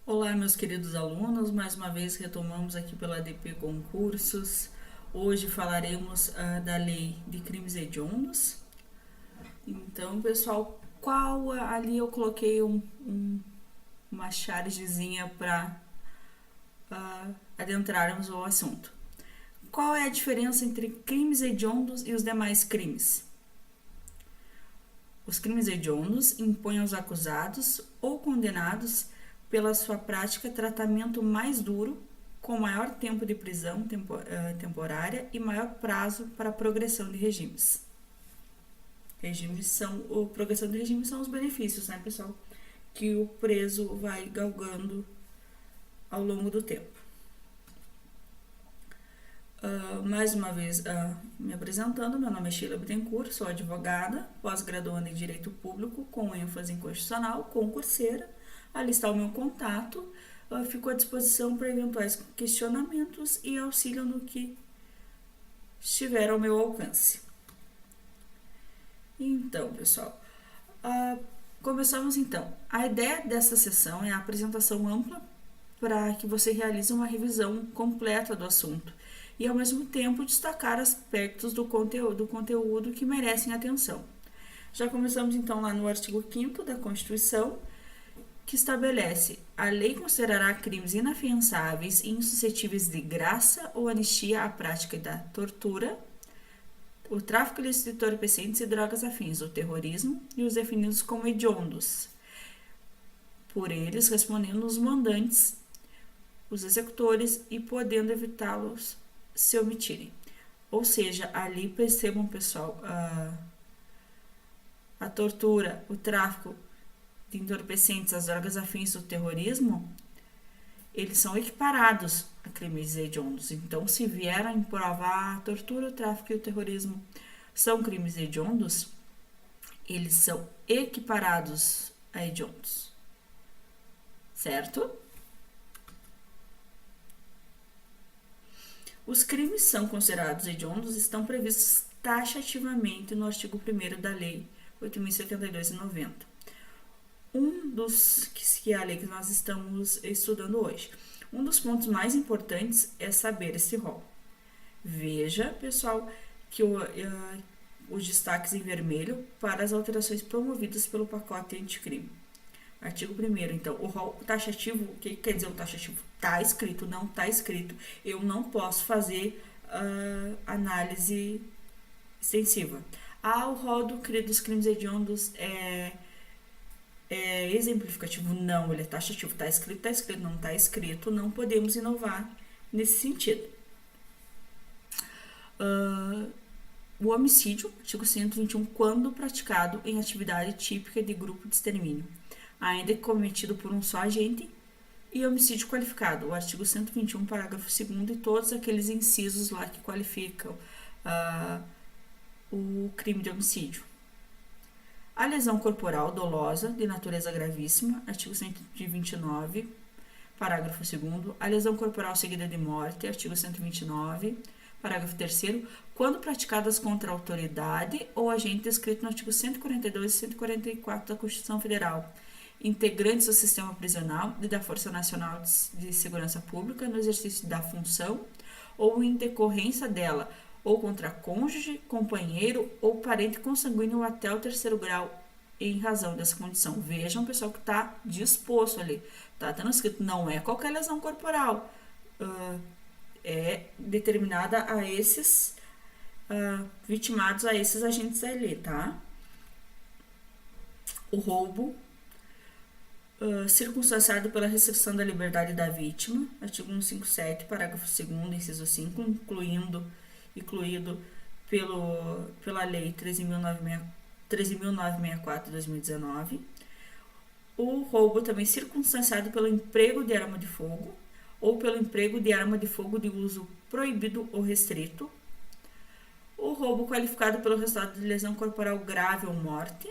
Olá, meus queridos alunos, mais uma vez retomamos aqui pela ADP Concursos. Hoje falaremos da Lei de Crimes Hediondos. Então, pessoal, ali eu coloquei uma chargezinha para adentrarmos o assunto. Qual é a diferença entre crimes hediondos e os demais crimes? Os crimes hediondos impõem aos acusados ou condenados pela sua prática tratamento mais duro, com maior tempo de prisão temporária e maior prazo para a progressão de regimes. Progressão de regimes são os benefícios, né, pessoal, que o preso vai galgando ao longo do tempo. Mais uma vez, me apresentando, meu nome é Sheila Bittencourt, sou advogada, pós-graduanda em Direito Público, com ênfase em Constitucional, concurseira. Ali está o meu contato, fico à disposição para eventuais questionamentos e auxílio no que estiver ao meu alcance. Então, pessoal, começamos então. A ideia dessa sessão é a apresentação ampla para que você realize uma revisão completa do assunto e, ao mesmo tempo, destacar aspectos do conteúdo que merecem atenção. Já começamos, então, lá no artigo 5º da Constituição, que estabelece: a lei considerará crimes inafiançáveis e insuscetíveis de graça ou anistia a prática da tortura, o tráfico ilícito de entorpecentes e drogas afins, o terrorismo e os definidos como hediondos, por eles respondendo os mandantes, os executores e podendo evitá-los se omitirem. Ou seja, ali percebam, pessoal, a tortura, o tráfico de entorpecentes, as drogas afins, o terrorismo, eles são equiparados a crimes hediondos. Então, se vieram provar a tortura, o tráfico e o terrorismo são crimes hediondos, eles são equiparados a hediondos. Certo? Os crimes são considerados hediondos estão previstos taxativamente no artigo 1º da Lei 8.072 de 90. Que é a lei que nós estamos estudando hoje. Um dos pontos mais importantes é saber esse rol. Veja, pessoal, que os destaques em vermelho para as alterações promovidas pelo pacote anticrime. Artigo 1º, então, o rol taxativo, o que quer dizer o taxativo? Está escrito, não está escrito, eu não posso fazer análise extensiva. O rol dos crimes hediondos é exemplificativo? Não, ele é taxativo. Está escrito, não está escrito, não podemos inovar nesse sentido. O homicídio, artigo 121, quando praticado em atividade típica de grupo de extermínio, ainda que cometido por um só agente, e homicídio qualificado, o artigo 121, parágrafo 2º, e todos aqueles incisos lá que qualificam o crime de homicídio. A lesão corporal dolosa de natureza gravíssima, artigo 129, parágrafo 2º. A lesão corporal seguida de morte, artigo 129, parágrafo 3º, quando praticadas contra a autoridade ou agente descrito no artigo 142 e 144 da Constituição Federal, integrantes do sistema prisional e da Força Nacional de Segurança Pública no exercício da função ou em decorrência dela, ou contra cônjuge, companheiro ou parente consanguíneo até o 3º grau, em razão dessa condição. Vejam, pessoal, que está disposto ali. Está tendo escrito, não é qualquer lesão corporal. É determinada a esses vitimados, a esses agentes ali, tá? O roubo circunstanciado pela restrição da liberdade da vítima, artigo 157, parágrafo 2º, inciso 5, incluído pela Lei 13.964 de 2019. O roubo também circunstanciado pelo emprego de arma de fogo ou pelo emprego de arma de fogo de uso proibido ou restrito. O roubo qualificado pelo resultado de lesão corporal grave ou morte.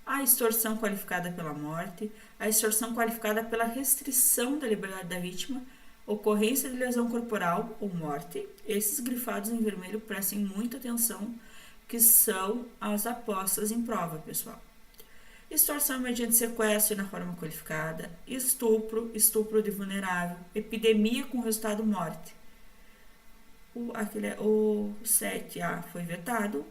A extorsão qualificada pela morte. A extorsão qualificada pela restrição da liberdade da vítima, ocorrência de lesão corporal ou morte. Esses grifados em vermelho, prestem muita atenção, que são as apostas em prova, pessoal. extorsão mediante sequestro e na forma qualificada, estupro, estupro de vulnerável, epidemia com resultado morte. O 7A foi vetado.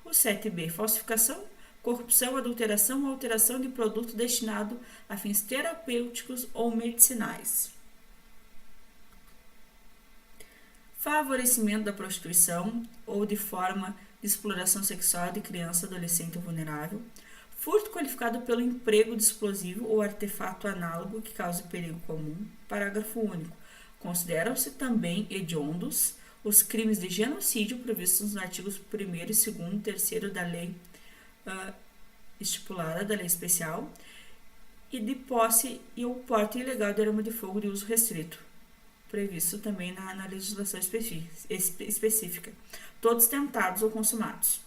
O 7B, falsificação, corrupção, adulteração ou alteração de produto destinado a fins terapêuticos ou medicinais. Favorecimento da prostituição ou de forma de exploração sexual de criança, adolescente ou vulnerável. Furto qualificado pelo emprego de explosivo ou artefato análogo que cause perigo comum. Parágrafo único. Consideram-se também hediondos os crimes de genocídio previstos nos artigos 1º, 2º e 3º da lei estipulada, da lei especial, e de posse e o porte ilegal de arma de fogo de uso restrito, previsto também na legislação específica, todos tentados ou consumados.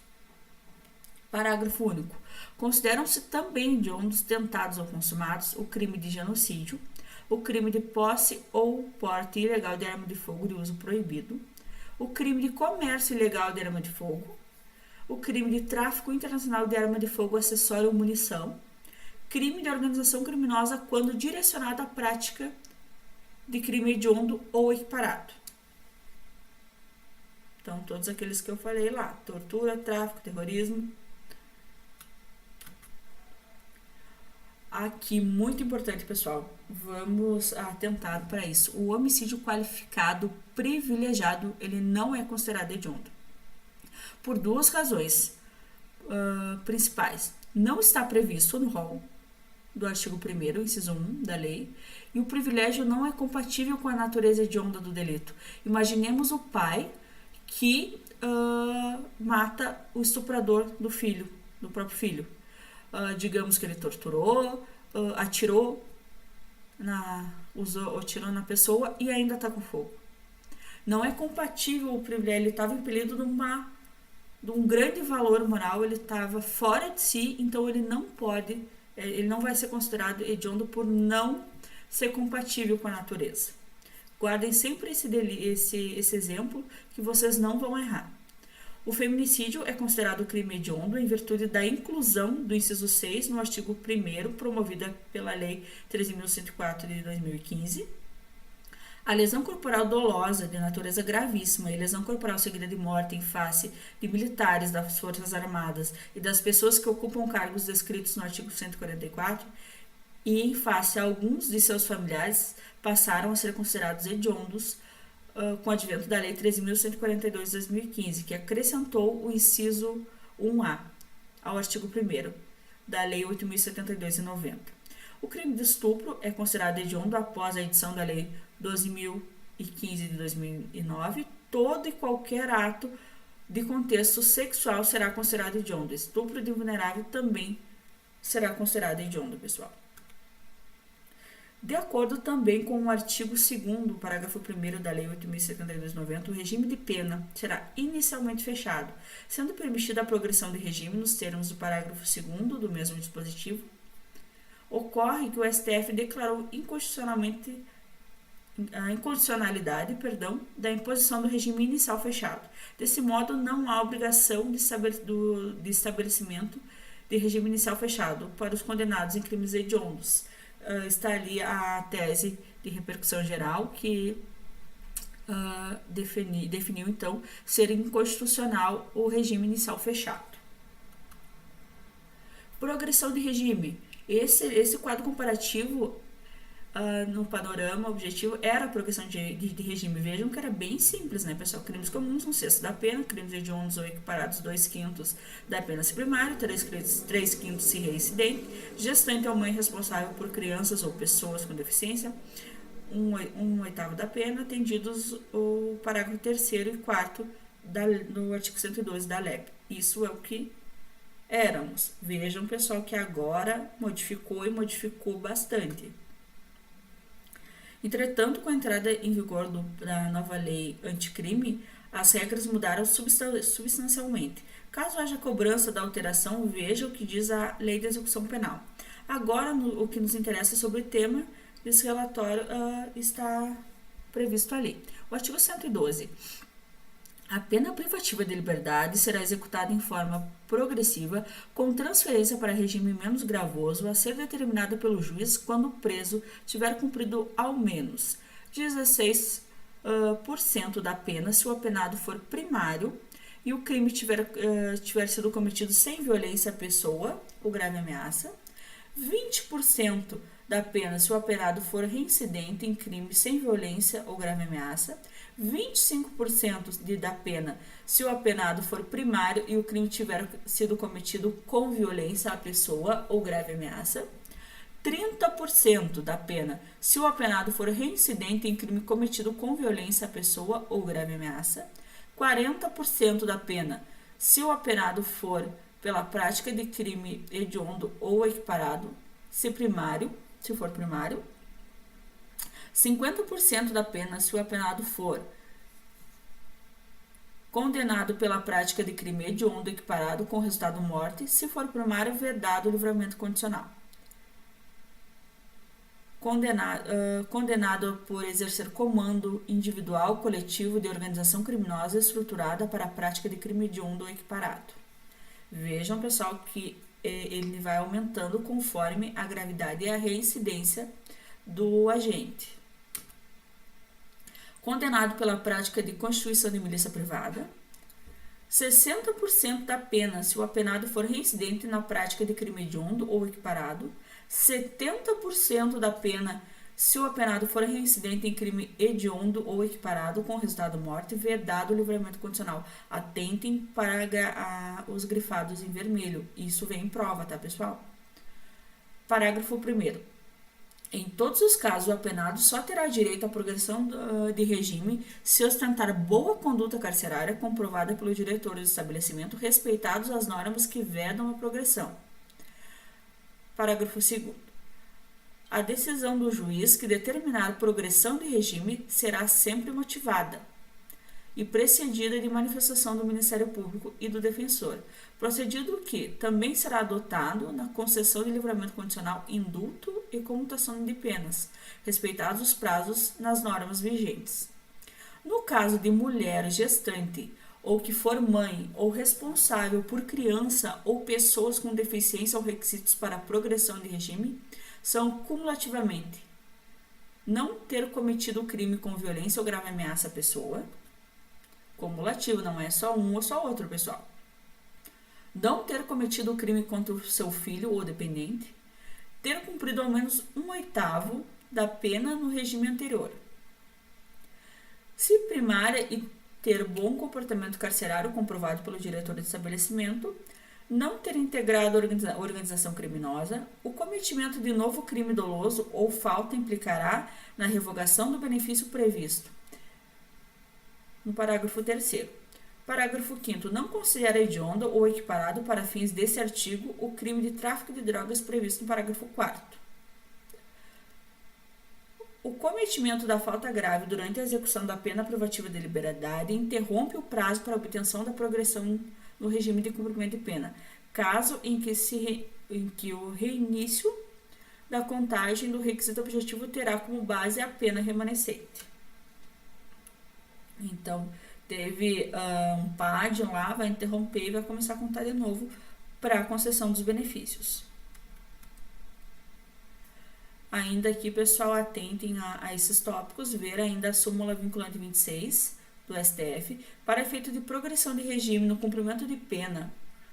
Parágrafo único. Consideram-se também hediondos, tentados ou consumados o crime de genocídio, o crime de posse ou porte ilegal de arma de fogo de uso proibido, o crime de comércio ilegal de arma de fogo, o crime de tráfico internacional de arma de fogo, acessório ou munição, crime de organização criminosa quando direcionado à prática de crime hediondo ou equiparado. Então, todos aqueles que eu falei lá: tortura, tráfico, terrorismo. Aqui, muito importante, pessoal, vamos atentar para isso. O homicídio qualificado privilegiado, ele não é considerado hediondo. Por duas razões principais. Não está previsto no rol do artigo 1º, inciso 1 da lei, e o privilégio não é compatível com a natureza hedionda do delito. Imaginemos o pai que mata o estuprador do próprio filho. Digamos que ele torturou, atirou atirou na pessoa e ainda está com fogo. Não é compatível o privilégio, ele estava impelido de um grande valor moral, ele estava fora de si, então ele não vai ser considerado hediondo por não ser compatível com a natureza. Guardem sempre esse exemplo, que vocês não vão errar. O feminicídio é considerado crime hediondo em virtude da inclusão do inciso 6 no artigo 1º, promovida pela Lei 13.104 de 2015. A lesão corporal dolosa de natureza gravíssima e lesão corporal seguida de morte em face de militares das Forças Armadas e das pessoas que ocupam cargos descritos no artigo 144 e em face a alguns de seus familiares passaram a ser considerados hediondos com o advento da Lei 13.142 de 2015, que acrescentou o inciso 1A ao artigo 1º da Lei 8.072 de 90. O crime de estupro é considerado hediondo após a edição da Lei 12.015 de 2009. Todo e qualquer ato de contexto sexual será considerado hediondo. Estupro de vulnerável também será considerado hediondo, pessoal. De acordo também com o artigo 2º, parágrafo 1º da Lei 8.072 de 90, o regime de pena será inicialmente fechado, sendo permitida a progressão de regime nos termos do parágrafo 2º do mesmo dispositivo. Ocorre que o STF declarou a incondicionalidade da imposição do regime inicial fechado. Desse modo, não há obrigação de estabelecimento de regime inicial fechado para os condenados em crimes hediondos. Está ali a tese de repercussão geral que definiu, então, ser inconstitucional o regime inicial fechado. Progressão de regime. Esse quadro comparativo no panorama objetivo era a progressão de regime. Vejam que era bem simples, né, pessoal? Crimes comuns, 1/6 da pena, crimes hediondos ou equiparados, 2/5 da pena se primária, 3/5 se reincidente, gestante ou mãe responsável por crianças ou pessoas com deficiência, 1/8 da pena, atendidos o parágrafo 3º e 4º do artigo 112 da LEP. Isso é o que éramos. Vejam, pessoal, que agora modificou bastante. Entretanto, com a entrada em vigor da nova lei anticrime, as regras mudaram substancialmente. Caso haja cobrança da alteração, veja o que diz a Lei de Execução Penal. Agora, o que nos interessa sobre o tema, esse relatório está previsto ali. O artigo 112. A pena privativa de liberdade será executada em forma progressiva, com transferência para regime menos gravoso, a ser determinada pelo juiz quando o preso tiver cumprido ao menos 16% da pena se o apenado for primário e o crime tiver sido cometido sem violência à pessoa ou grave ameaça, 20% da pena se o apenado for reincidente em crime sem violência ou grave ameaça, 25% da pena se o apenado for primário e o crime tiver sido cometido com violência à pessoa ou grave ameaça, 30% da pena se o apenado for reincidente em crime cometido com violência à pessoa ou grave ameaça, 40% da pena se o apenado for pela prática de crime hediondo ou equiparado, se for primário, 50% da pena se o apenado for condenado pela prática de crime hediondo equiparado com resultado morte, se for primário, vedado o livramento condicional. Condenado por exercer comando individual, coletivo de organização criminosa estruturada para a prática de crime hediondo ou equiparado. Vejam, pessoal, que ele vai aumentando conforme a gravidade e a reincidência do agente. Condenado pela prática de constituição de milícia privada, 60% da pena se o apenado for reincidente na prática de crime hediondo ou equiparado, 70% da pena se o apenado for reincidente em crime hediondo ou equiparado com resultado morte, vedado o livramento condicional. Atentem para os grifados em vermelho. Isso vem em prova, tá, pessoal? Parágrafo 1º. Em todos os casos, o apenado só terá direito à progressão de regime se ostentar boa conduta carcerária comprovada pelo diretor do estabelecimento, respeitados as normas que vedam a progressão. Parágrafo 2º. A decisão do juiz que determinar progressão de regime será sempre motivada e precedida de manifestação do Ministério Público e do defensor, procedido que também será adotado na concessão de livramento condicional, indulto e comutação de penas, respeitados os prazos nas normas vigentes. No caso de mulher gestante ou que for mãe ou responsável por criança ou pessoas com deficiência ou requisitos para progressão de regime, são cumulativamente não ter cometido o crime com violência ou grave ameaça à pessoa, cumulativo, não é só um ou só outro, pessoal. Não ter cometido o crime contra o seu filho ou dependente, ter cumprido ao menos 1/8 da pena no regime anterior. Se primária e ter bom comportamento carcerário comprovado pelo diretor do estabelecimento, não ter integrado a organização criminosa, o cometimento de novo crime doloso ou falta implicará na revogação do benefício previsto no parágrafo 3º. Parágrafo 5º. Não considera hediondo ou equiparado para fins desse artigo o crime de tráfico de drogas previsto no parágrafo 4º. O cometimento da falta grave durante a execução da pena privativa de liberdade interrompe o prazo para obtenção da progressão no regime de cumprimento de pena, caso em que o reinício da contagem do requisito objetivo terá como base a pena remanescente. Então, teve um PAD lá, vai interromper e vai começar a contar de novo para a concessão dos benefícios. Ainda aqui, pessoal, atentem a esses tópicos, ver ainda a súmula vinculante 26 do STF, para efeito de progressão de regime no cumprimento de pena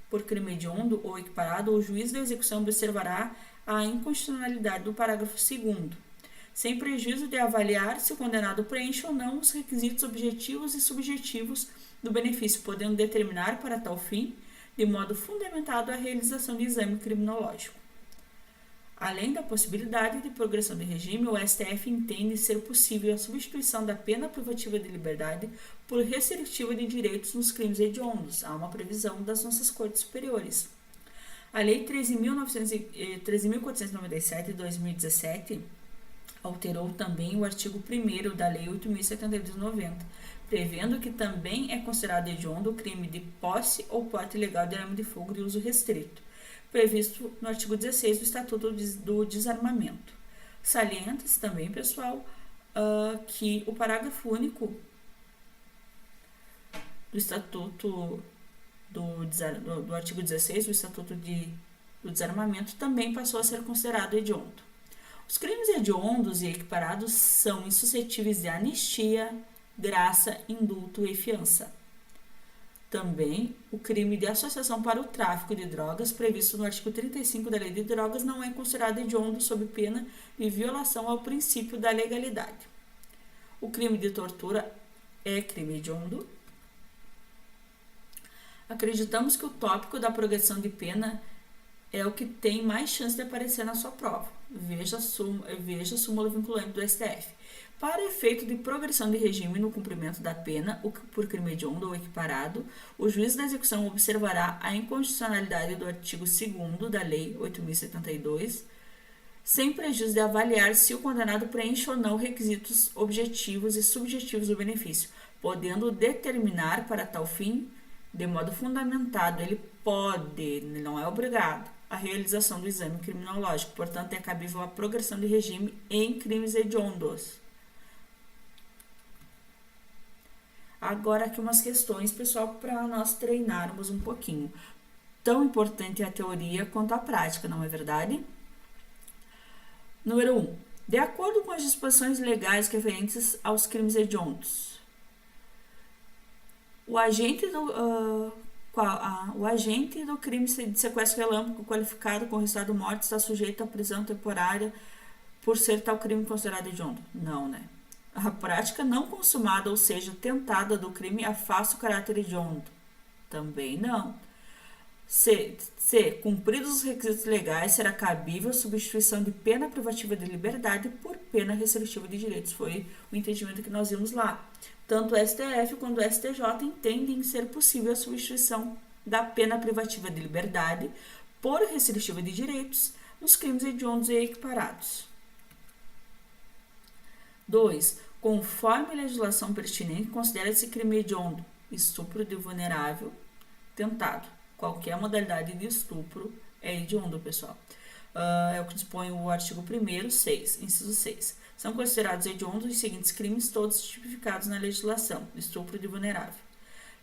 por crime hediondo ou equiparado, o juiz da execução observará a inconstitucionalidade do parágrafo 2º, sem prejuízo de avaliar se o condenado preenche ou não os requisitos objetivos e subjetivos do benefício, podendo determinar para tal fim, de modo fundamentado, a realização de exame criminológico. Além da possibilidade de progressão de regime, o STF entende ser possível a substituição da pena privativa de liberdade por restritiva de direitos nos crimes hediondos. Há uma previsão das nossas cortes superiores. A Lei 13.497 de 2017 alterou também o artigo 1º da Lei 8.072 de 90, prevendo que também é considerado hediondo o crime de posse ou porte ilegal de arma de fogo de uso restrito, previsto no artigo 16 do Estatuto do Desarmamento. Salienta-se também, pessoal, que o parágrafo único do Estatuto do artigo 16 do Estatuto do Desarmamento também passou a ser considerado hediondo. Os crimes hediondos e equiparados são insuscetíveis de anistia, graça, indulto e fiança. Também, o crime de associação para o tráfico de drogas, previsto no artigo 35 da Lei de Drogas, não é considerado hediondo sob pena de violação ao princípio da legalidade. O crime de tortura é crime hediondo. Acreditamos que o tópico da progressão de pena é o que tem mais chance de aparecer na sua prova. Veja a súmula vinculante do STF. Para efeito de progressão de regime no cumprimento da pena, por crime hediondo ou equiparado, o juiz da execução observará a inconstitucionalidade do artigo 2º da Lei 8.072, sem prejuízo de avaliar se o condenado preenche ou não requisitos objetivos e subjetivos do benefício, podendo determinar para tal fim, de modo fundamentado, ele não é obrigado, a realização do exame criminológico. Portanto, é cabível a progressão de regime em crimes hediondos. Agora aqui umas questões, pessoal, para nós treinarmos um pouquinho. Tão importante é a teoria quanto a prática, não é verdade? Número 1. De acordo com as disposições legais referentes aos crimes hediondos, o agente do crime de sequestro relâmpago qualificado com resultado morte está sujeito à prisão temporária por ser tal crime considerado hediondo? Não, né? A prática não consumada, ou seja, tentada do crime, afasta o caráter hediondo? Também não. C. Cumpridos os requisitos legais, será cabível a substituição de pena privativa de liberdade por pena restritiva de direitos. Foi o entendimento que nós vimos lá. Tanto o STF quanto o STJ entendem ser possível a substituição da pena privativa de liberdade por restritiva de direitos nos crimes hediondos e equiparados. 2. Conforme a legislação pertinente, considera-se crime hediondo estupro de vulnerável tentado. Qualquer modalidade de estupro é hediondo, pessoal. É o que dispõe o artigo 1º, 6, inciso 6. São considerados hediondos os seguintes crimes, todos tipificados na legislação: estupro de vulnerável.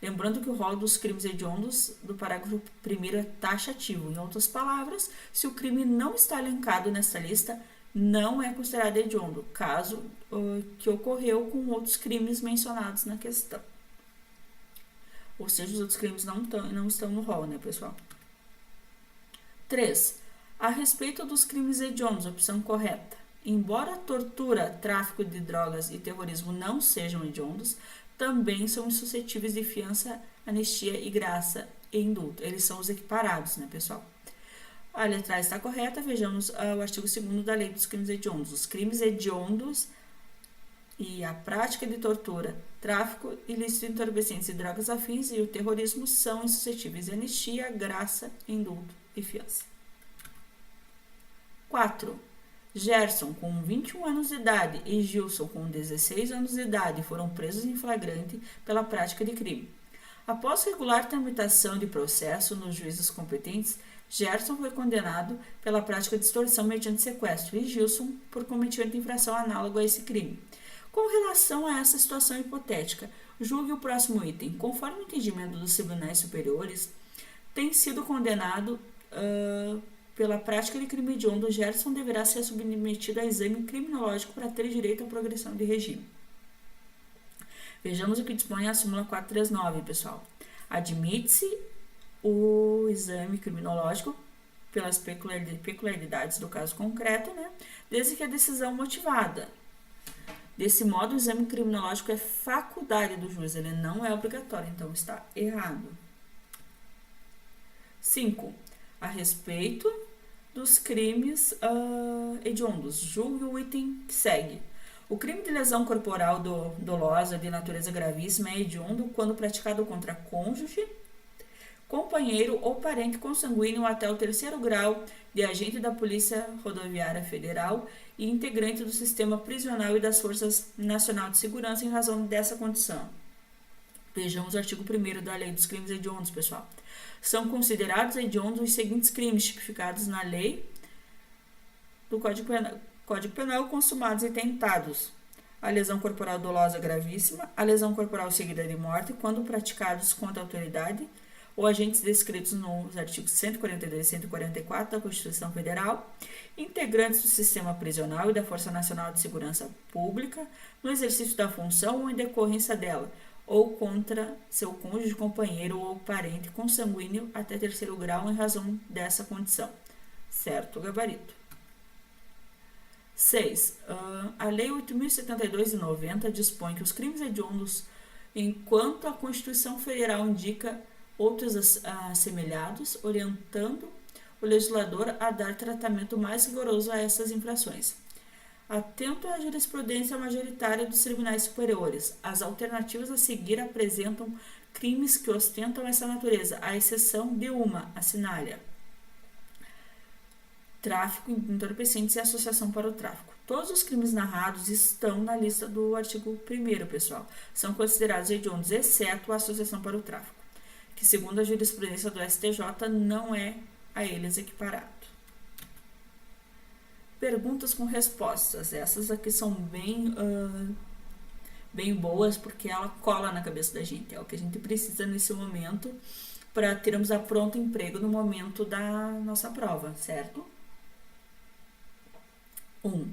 Lembrando que o rol dos crimes hediondos do parágrafo 1º é taxativo. Em outras palavras, se o crime não está elencado nessa lista, não é considerado hediondo, caso que ocorreu com outros crimes mencionados na questão. Ou seja, os outros crimes não estão no rol, né, pessoal? 3. A respeito dos crimes hediondos, opção correta. Embora tortura, tráfico de drogas e terrorismo não sejam hediondos, também são insuscetíveis de fiança, anistia e graça e indulto. Eles são os equiparados, né, pessoal? A letra A está correta. Vejamos o artigo 2º da Lei dos Crimes Hediondos. Os crimes hediondos e a prática de tortura, tráfico ilícito de entorpecentes e drogas afins e o terrorismo são insuscetíveis de anistia, graça, indulto e fiança. 4. Gerson, com 21 anos de idade, e Gilson, com 16 anos de idade, foram presos em flagrante pela prática de crime. Após regular tramitação de processo nos juízes competentes, Gerson foi condenado pela prática de extorsão mediante sequestro e Gilson por cometimento de infração análoga a esse crime. Com relação a essa situação hipotética, julgue o próximo item. Conforme o entendimento dos tribunais superiores, tem sido condenado pela prática de crime hediondo, Gerson deverá ser submetido a exame criminológico para ter direito à progressão de regime. Vejamos o que dispõe a súmula 439, pessoal. Admite-se o exame criminológico pelas peculiaridades do caso concreto, né, desde que a decisão motivada. Desse modo, o exame criminológico é faculdade do juiz, ele não é obrigatório, então está errado. 5. A respeito dos crimes hediondos, julgue o item que segue. O crime de lesão corporal dolosa de natureza gravíssima é hediondo quando praticado contra cônjuge, companheiro ou parente consanguíneo até o 3º grau de agente da Polícia Rodoviária Federal e integrante do sistema prisional e das Forças Nacional de Segurança em razão dessa condição. Vejamos o artigo 1º da Lei dos Crimes Hediondos, pessoal. São considerados hediondos os seguintes crimes tipificados na lei do Código Penal consumados e tentados: a lesão corporal dolosa gravíssima, a lesão corporal seguida de morte, quando praticados contra a autoridade ou agentes descritos nos artigos 142 e 144 da Constituição Federal, integrantes do sistema prisional e da Força Nacional de Segurança Pública, no exercício da função ou em decorrência dela, ou contra seu cônjuge, companheiro ou parente consanguíneo até terceiro grau em razão dessa condição. Certo, gabarito. 6. A Lei 8.072 de 90 dispõe que os crimes hediondos, enquanto a Constituição Federal indica outros assemelhados, orientando o legislador a dar tratamento mais rigoroso a essas infrações. Atento à jurisprudência majoritária dos tribunais superiores, as alternativas a seguir apresentam crimes que ostentam essa natureza, à exceção de uma, assinale-a: tráfico de entorpecentes e associação para o tráfico. Todos os crimes narrados estão na lista do artigo 1º, pessoal. São considerados hediondos, exceto a associação para o tráfico, que segundo a jurisprudência do STJ não é a eles equiparado. Perguntas com respostas. Essas aqui são bem boas, porque ela cola na cabeça da gente. É o que a gente precisa nesse momento para termos a pronto emprego no momento da nossa prova, certo? 1.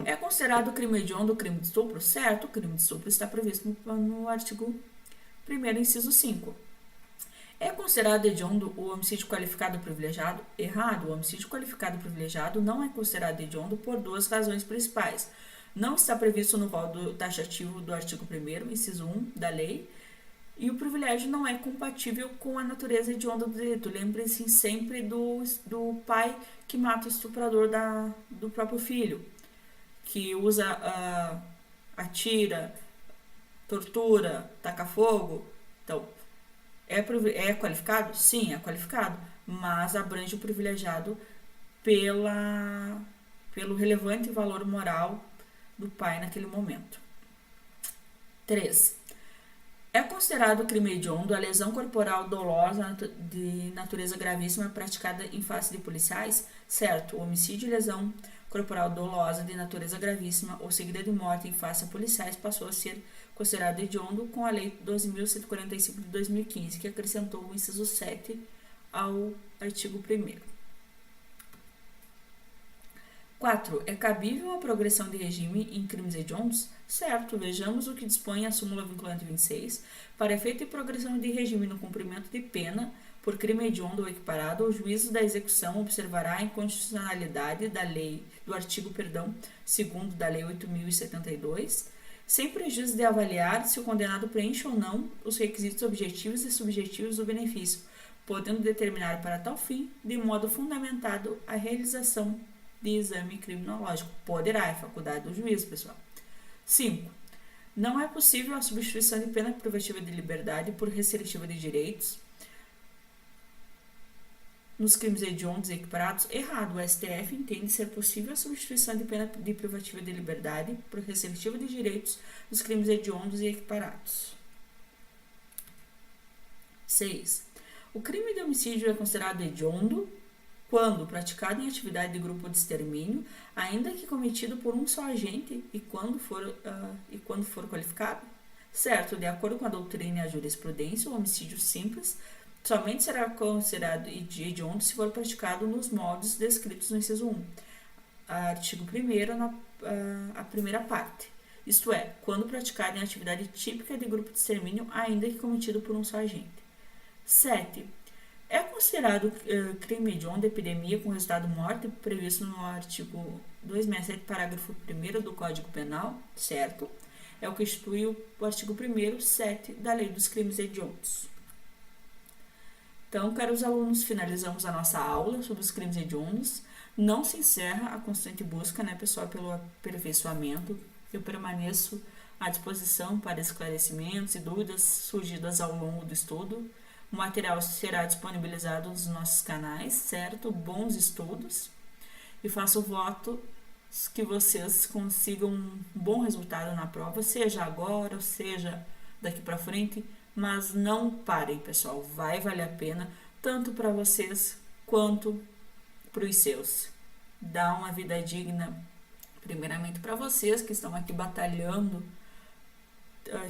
É considerado crime hediondo o crime de estupro? Certo, o crime de estupro está previsto no artigo 1º, inciso 5. É considerado hediondo o homicídio qualificado privilegiado? Errado. O homicídio qualificado privilegiado não é considerado hediondo por duas razões principais. Não está previsto no rol taxativo do artigo 1º, inciso 1 da lei, e o privilégio não é compatível com a natureza hedionda do delito. Lembre-se sempre do pai que mata o estuprador do próprio filho, que usa, atira, tortura, taca fogo. Então, é qualificado? Sim, é qualificado, mas abrange o privilegiado pelo relevante valor moral do pai naquele momento. 3. É considerado crime hediondo a lesão corporal dolosa de natureza gravíssima praticada em face de policiais? Certo, o homicídio e lesão corporal dolosa de natureza gravíssima ou seguida de morte em face a policiais passou a ser considerado hediondo com a Lei 12.145 de 2015, que acrescentou o inciso 7 ao artigo 1º. 4. É cabível a progressão de regime em crimes hediondos? Certo, vejamos o que dispõe a súmula vinculante 26. Para efeito de progressão de regime no cumprimento de pena por crime hediondo ou equiparado, o juízo da execução observará a inconstitucionalidade do artigo 2º da Lei 8.072, sem prejuízo de avaliar se o condenado preenche ou não os requisitos objetivos e subjetivos do benefício, podendo determinar para tal fim, de modo fundamentado, a realização de exame criminológico. Poderá, é faculdade do juiz, pessoal. 5. Não é possível a substituição de pena privativa de liberdade por restritiva de direitos nos crimes hediondos e equiparados? Errado. O STF entende ser possível a substituição de pena de privativa de liberdade por restritiva de direitos nos crimes hediondos e equiparados. 6. O crime de homicídio é considerado hediondo quando praticado em atividade de grupo de extermínio, ainda que cometido por um só agente e quando for qualificado? Certo, de acordo com a doutrina e a jurisprudência, o homicídio simples somente será considerado hediondo se for praticado nos moldes descritos no inciso 1, artigo 1º, a primeira parte. Isto é, quando praticado em atividade típica de grupo de extermínio, ainda que cometido por um só agente. 7. É considerado crime hediondo epidemia com resultado morte previsto no artigo 267, parágrafo 1º do Código Penal? Certo. É o que institui o artigo 1º, 7 da Lei dos Crimes Hediondos. Então, caros alunos, finalizamos a nossa aula sobre os crimes hediondos. Não se encerra a constante busca, né, pessoal, pelo aperfeiçoamento. Eu permaneço à disposição para esclarecimentos e dúvidas surgidas ao longo do estudo. O material será disponibilizado nos nossos canais, certo? Bons estudos. E faço voto que vocês consigam um bom resultado na prova, seja agora, ou seja daqui para frente. Mas não parem, pessoal. Vai valer a pena, tanto para vocês quanto para os seus. Dá uma vida digna Primeiramente para vocês que estão aqui batalhando,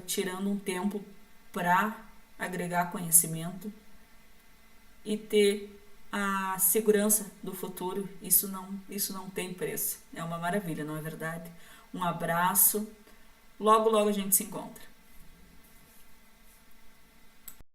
tirando um tempo para agregar conhecimento e ter a segurança do futuro. Isso não tem preço. É uma maravilha, não é verdade? Um abraço. Logo, logo a gente se encontra.